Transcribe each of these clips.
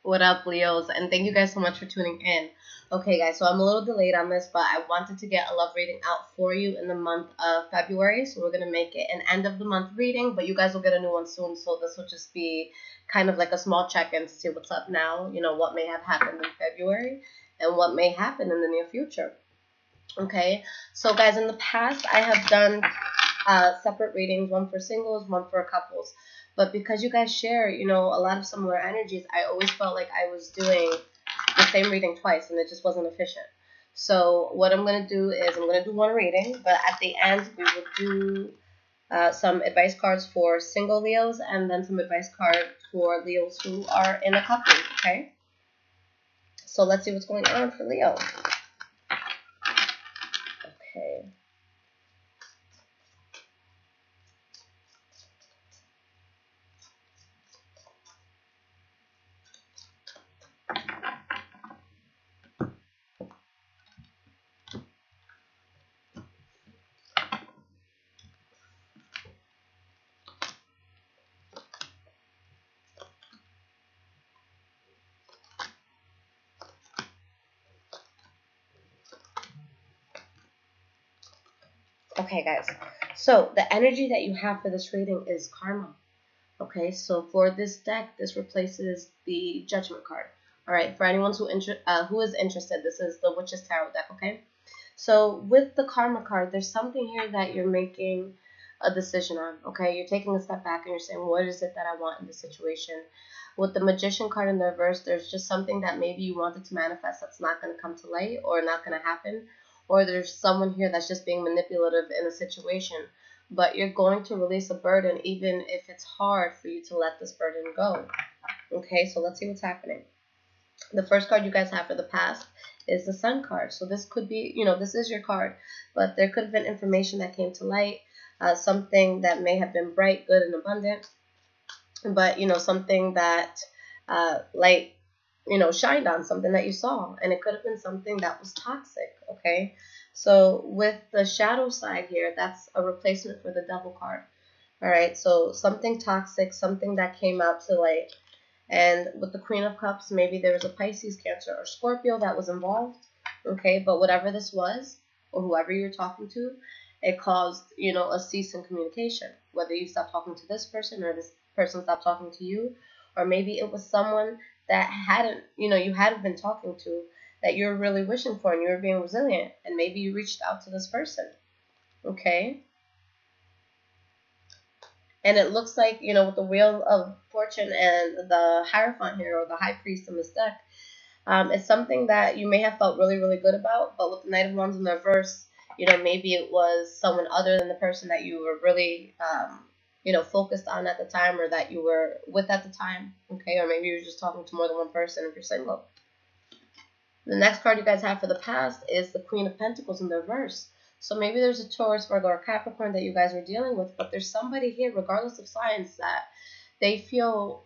What up, Leos? And thank you guys so much for tuning in. Okay, guys, so I'm a little delayed on this, but I wanted to get a love reading out for you in the month of February. So we're going to make it an end of the month reading, but you guys will get a new one soon. So this will just be kind of like a small check-in to see what's up now, you know, what may have happened in February and what may happen in the near future. Okay, so guys, in the past, I have done separate readings, one for singles, one for couples. But because you guys share, you know, a lot of similar energies, I always felt like I was doing the same reading twice, and it just wasn't efficient. So what I'm going to do is I'm going to do one reading, but at the end, we will do some advice cards for single Leos, and then some advice cards for Leos who are in a couple, okay? So let's see what's going on for Leo. Okay. Okay, guys, so the energy that you have for this reading is karma. Okay, so for this deck, this replaces the Judgment card. All right, for anyone who is interested, this is the Witch's Tarot deck, okay? So with the karma card, there's something here that you're making a decision on, okay? You're taking a step back and you're saying, what is it that I want in this situation? With the Magician card in the reverse, there's just something that maybe you wanted to manifest that's not going to come to light or not going to happen. Or there's someone here that's just being manipulative in a situation. But you're going to release a burden even if it's hard for you to let this burden go. Okay, so let's see what's happening. The first card you guys have for the past is the Sun card. So this could be, you know, this is your card. But there could have been information that came to light. Something that may have been bright, good, and abundant. But, you know, something that light, you know, shined on, something that you saw, and it could have been something that was toxic, okay? So with the shadow side here, that's a replacement for the Devil card, all right? So something toxic, something that came out to light, and with the Queen of Cups, maybe there was a Pisces, Cancer, or Scorpio that was involved, okay? But whatever this was, or whoever you're talking to, it caused, you know, a cease in communication, whether you stopped talking to this person or this person stopped talking to you, or maybe it was someone that hadn't, you know, you hadn't been talking to, that you're really wishing for, and you were being resilient, and maybe you reached out to this person, okay? And it looks like, you know, with the Wheel of Fortune and the Hierophant here, or the High Priest in this deck, it's something that you may have felt really, really good about, but with the Knight of Wands in the reverse, you know, maybe it was someone other than the person that you were really, you know, focused on at the time, or that you were with at the time, okay? Or maybe you were just talking to more than one person if you're single. The next card you guys have for the past is the Queen of Pentacles in the reverse. So maybe there's a Taurus, Virgo, or Capricorn that you guys are dealing with, but there's somebody here, regardless of signs, that they feel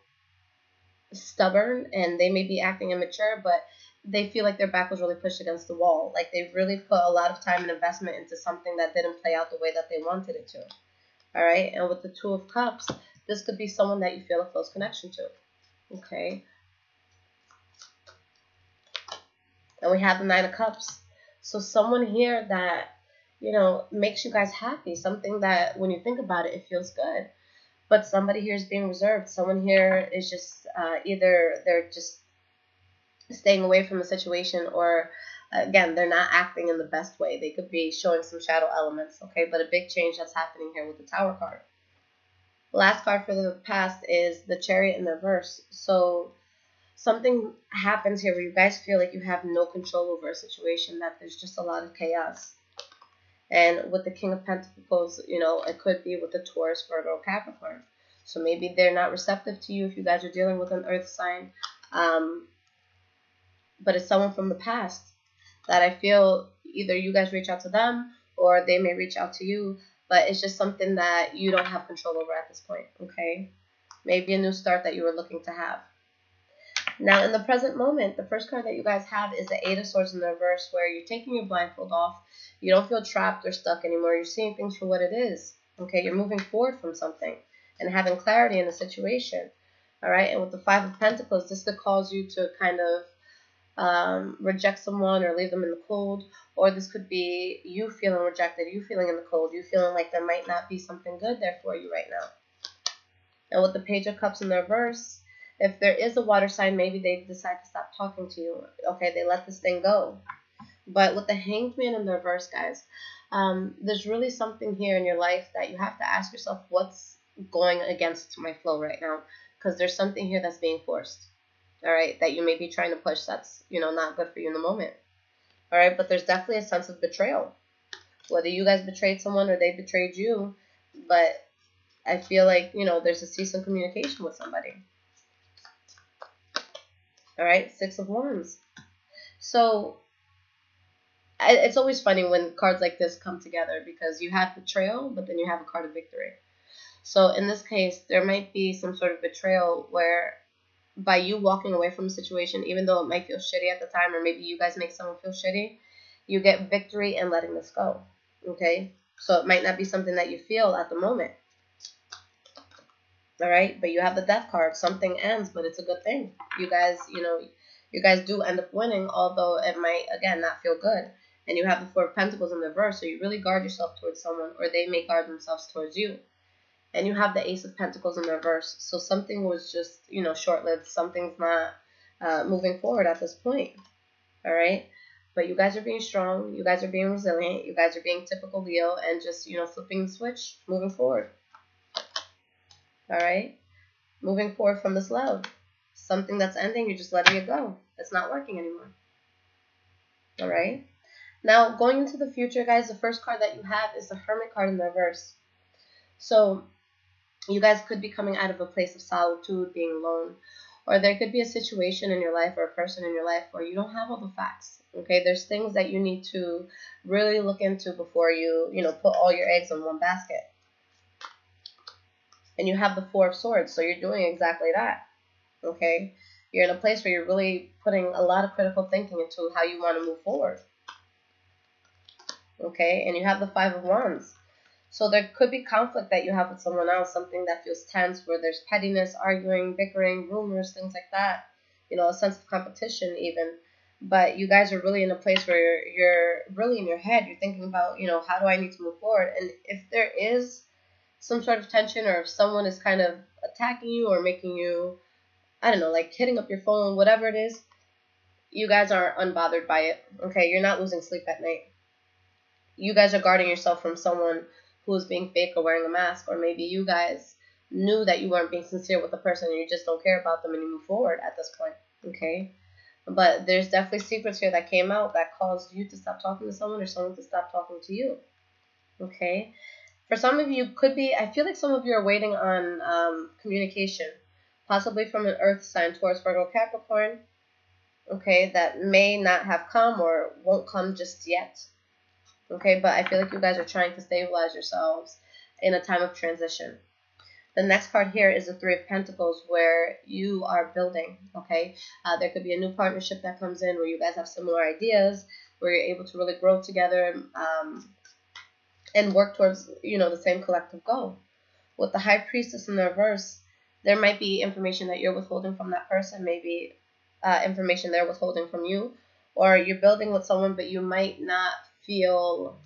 stubborn, and they may be acting immature, but they feel like their back was really pushed against the wall. Like they've really put a lot of time and investment into something that didn't play out the way that they wanted it to. All right, and with the Two of Cups, this could be someone that you feel a close connection to, okay? And we have the Nine of Cups. So someone here that, you know, makes you guys happy, something that when you think about it, it feels good. But somebody here is being reserved. Someone here is just either they're just staying away from the situation, or again, they're not acting in the best way. They could be showing some shadow elements, okay? But a big change that's happening here with the Tower card. The last card for the past is the Chariot in the reverse. So something happens here where you guys feel like you have no control over a situation, that there's just a lot of chaos. And with the King of Pentacles, you know, it could be with the Taurus, Virgo, Capricorn. So maybe they're not receptive to you if you guys are dealing with an earth sign. But it's someone from the past that I feel either you guys reach out to them or they may reach out to you. But it's just something that you don't have control over at this point, okay? Maybe a new start that you were looking to have. Now, in the present moment, the first card that you guys have is the Eight of Swords in the reverse, where you're taking your blindfold off. You don't feel trapped or stuck anymore. You're seeing things for what it is, okay? You're moving forward from something and having clarity in the situation. All right, and with the Five of Pentacles, this could cause you to kind of reject someone or leave them in the cold, or this could be you feeling rejected, you feeling in the cold, you feeling like there might not be something good there for you right now. And with the Page of Cups in the reverse, if there is a water sign, maybe they decide to stop talking to you. Okay, they let this thing go. But with the Hanged Man in the reverse, guys, there's really something here in your life that you have to ask yourself, what's going against my flow right now? Because there's something here that's being forced, all right, that you may be trying to push that's, not good for you in the moment, all right? But there's definitely a sense of betrayal, whether you guys betrayed someone or they betrayed you, but I feel like, there's a cease in communication with somebody, all right? Six of Wands. So it's always funny when cards like this come together because you have betrayal, but then you have a card of victory. So in this case, there might be some sort of betrayal where by you walking away from a situation, even though it might feel shitty at the time, or maybe you guys make someone feel shitty, you get victory in letting this go, okay? So it might not be something that you feel at the moment, all right? But you have the Death card. Something ends, but it's a good thing. You guys, you guys do end up winning, although it might, again, not feel good. And you have the Four of Pentacles in the reverse, so you really guard yourself towards someone, or they may guard themselves towards you. And you have the Ace of Pentacles in the reverse. So something was just, short-lived. Something's not moving forward at this point. All right? But you guys are being strong. You guys are being resilient. You guys are being typical Leo and just, flipping the switch, moving forward. All right? Moving forward from this love. Something that's ending, you're just letting it go. It's not working anymore. All right? Now, going into the future, guys, the first card that you have is the Hermit card in the reverse. So you guys could be coming out of a place of solitude, being alone, or there could be a situation in your life or a person in your life where you don't have all the facts, okay? There's things that you need to really look into before you, put all your eggs in one basket. And you have the Four of Swords, so you're doing exactly that, okay? You're in a place where you're really putting a lot of critical thinking into how you want to move forward, okay? And you have the Five of Wands. So there could be conflict that you have with someone else, something that feels tense, where there's pettiness, arguing, bickering, rumors, things like that. A sense of competition even. But you guys are really in a place where you're really in your head. You're thinking about, how do I need to move forward? And if there is some sort of tension, or if someone is kind of attacking you or making you, I don't know, like hitting up your phone, whatever it is, you guys are unbothered by it. Okay, you're not losing sleep at night. You guys are guarding yourself from someone who is being fake or wearing a mask, or maybe you guys knew that you weren't being sincere with the person and you just don't care about them and you move forward at this point, okay? But there's definitely secrets here that came out that caused you to stop talking to someone or someone to stop talking to you, okay? For some of you, could be, I feel like some of you are waiting on communication, possibly from an earth sign, Taurus, Virgo, Capricorn, okay, that may not have come or won't come just yet. Okay, but I feel like you guys are trying to stabilize yourselves in a time of transition. The next card here is the Three of Pentacles, where you are building, okay? There could be a new partnership that comes in where you guys have similar ideas, where you're able to really grow together and work towards, the same collective goal. With the High Priestess in the reverse, there might be information that you're withholding from that person, maybe information they're withholding from you, or you're building with someone, but you might not feel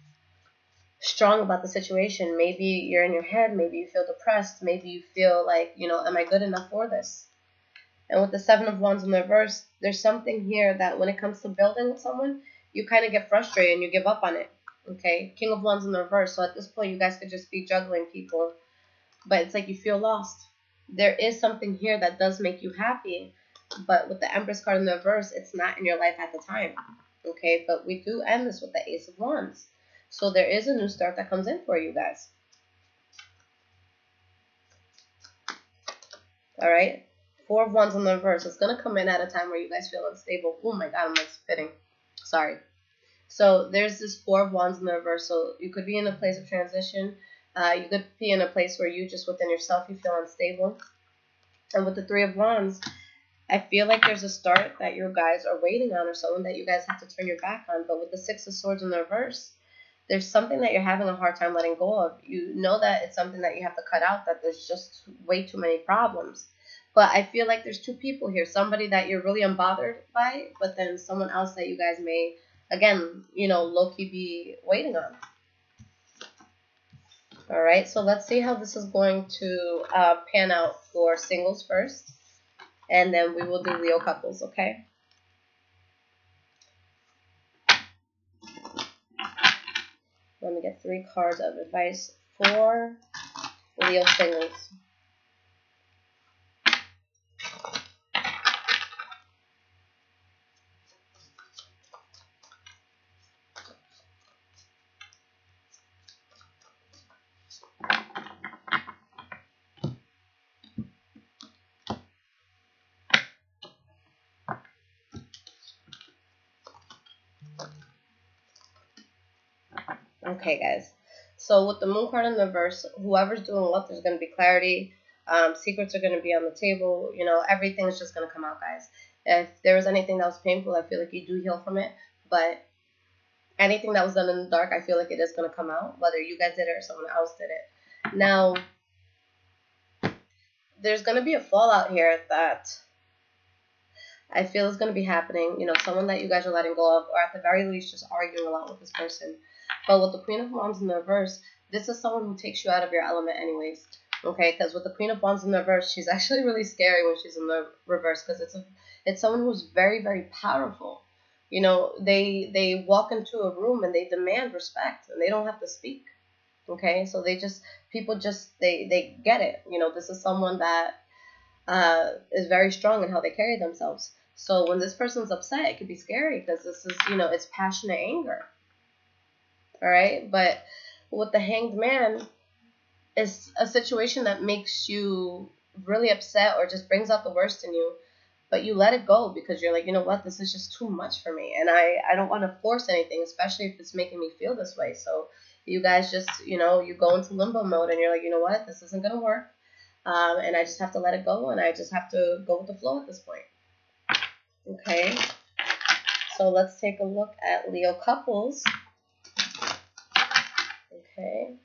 strong about the situation. Maybe you're in your head, maybe you feel depressed, maybe you feel like, am I good enough for this? And with the Seven of Wands in the reverse, there's something here that when it comes to building with someone, you kind of get frustrated and you give up on it, okay? King of Wands in the reverse, so at this point you guys could just be juggling people, but it's like you feel lost. There is something here that does make you happy, but with the Empress card in the reverse, it's not in your life at the time. Okay, but we do end this with the Ace of Wands. So there is a new start that comes in for you guys. All right. Four of Wands in the reverse. It's going to come in at a time where you guys feel unstable. Oh my God, I'm like spitting. Sorry. So there's this Four of Wands in the reverse. So you could be in a place of transition. You could be in a place where you just within yourself, you feel unstable. And with the Three of Wands, I feel like there's a start that you guys are waiting on, or someone that you guys have to turn your back on. But with the Six of Swords in the reverse, there's something that you're having a hard time letting go of. You know that it's something that you have to cut out, that there's just way too many problems. But I feel like there's two people here. Somebody that you're really unbothered by, but then someone else that you guys may, again, you know, low-key be waiting on. All right, so let's see how this is going to pan out for singles first, and then we will do Leo couples, okay? Let me get 3 cards of advice for Leo singles. Okay, guys. So with the moon card in the reverse, whoever's doing what, there's going to be clarity. Secrets are going to be on the table. You know, everything's just going to come out, guys. If there was anything that was painful, I feel like you do heal from it. But anything that was done in the dark, I feel like it is going to come out, whether you guys did it or someone else did it. Now, there's going to be a fallout here that I feel is going to be happening. You know, someone that you guys are letting go of, or at the very least just arguing a lot with this person. But with the Queen of Wands in the reverse, this is someone who takes you out of your element anyways. Okay, because with the Queen of Wands in the reverse, she's actually really scary when she's in the reverse, because it's someone who's very, very powerful. You know, they walk into a room and they demand respect, and they don't have to speak. Okay, so people they get it. You know, this is someone that is very strong in how they carry themselves. So when this person's upset, it could be scary, because this is, you know, it's passionate anger. All right, but with the Hanged Man, it's a situation that makes you really upset or just brings out the worst in you, but you let it go because you're like, you know what, this is just too much for me, and I don't want to force anything, especially if it's making me feel this way. So you guys just, you know, you go into limbo mode, and you're like, you know what, this isn't going to work, and I just have to let it go, and I just have to go with the flow at this point. Okay, so let's take a look at Leo couples. Okay,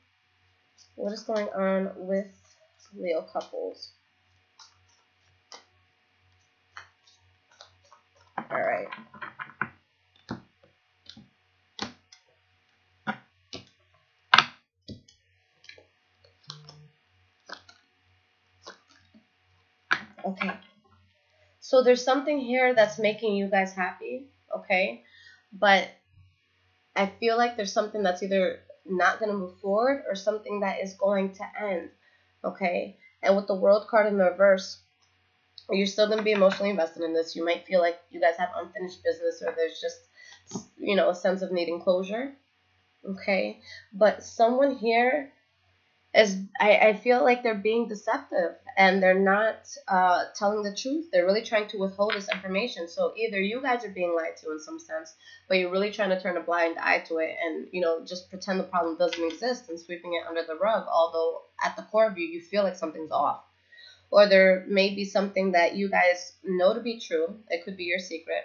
what is going on with Leo couples? All right. Okay. So there's something here that's making you guys happy, okay? But I feel like there's something that's either not going to move forward or something that is going to end, okay? And with the World card in the reverse, you're still going to be emotionally invested in this. You might feel like you guys have unfinished business, or there's just, you know, a sense of needing closure, okay? But someone here is, I feel like they're being deceptive, and they're not telling the truth. They're really trying to withhold this information. So either you guys are being lied to in some sense, but you're really trying to turn a blind eye to it and, you know, just pretend the problem doesn't exist and sweeping it under the rug, although at the core of you, you feel like something's off. Or there may be something that you guys know to be true. It could be your secret,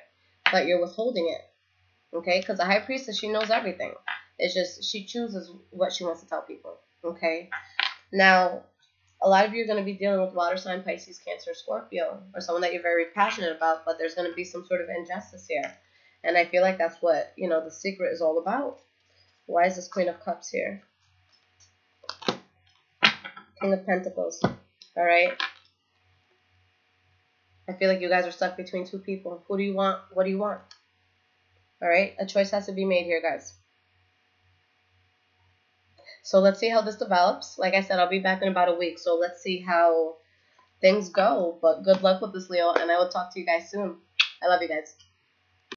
but you're withholding it, okay? Because the High Priestess, she knows everything. It's just she chooses what she wants to tell people, okay? Now, a lot of you are going to be dealing with water sign, Pisces, Cancer, Scorpio, or someone that you're very passionate about, but there's going to be some sort of injustice here. And I feel like that's what, you know, the secret is all about. Why is this Queen of Cups here? King of Pentacles. All right? I feel like you guys are stuck between two people. Who do you want? What do you want? All right? A choice has to be made here, guys. So let's see how this develops. Like I said, I'll be back in about a week. So let's see how things go. But good luck with this, Leo. And I will talk to you guys soon. I love you guys.